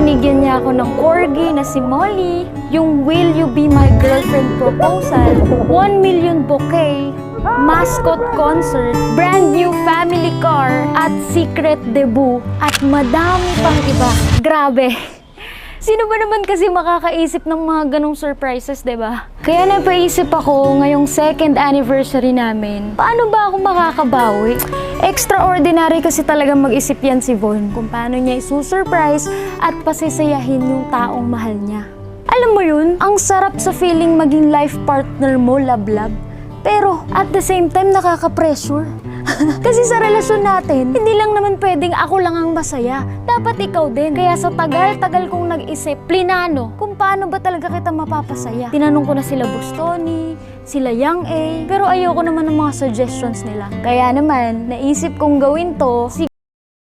binigyan niya ako ng corgi na si Molly, yung Will You Be My Girlfriend proposal, 1 million bouquet, mascot concert, brand new family car, at secret debut, at madami pang iba. Grabe! Sino ba naman kasi makakaisip ng mga ganong surprises, diba? Kaya napaisip ako ngayong 2nd anniversary namin, paano ba ako makakabawi? Extraordinary kasi talaga mag-isip yan si Von kung paano niya isusurprise at pasisayahin yung taong mahal niya. Alam mo yun, ang sarap sa feeling maging life partner mo, love-love. Pero at the same time, nakaka-pressure. Kasi sa relasyon natin, hindi lang naman pwedeng ako lang ang masaya. Dapat ikaw din. Kaya sa tagal-tagal kong nag-isip, plinano kung paano ba talaga kita mapapasaya. Tinanong ko na sila Bustoni, sila Yang A, pero ayoko naman ng mga suggestions nila. Kaya naman, naisip kong gawin to, si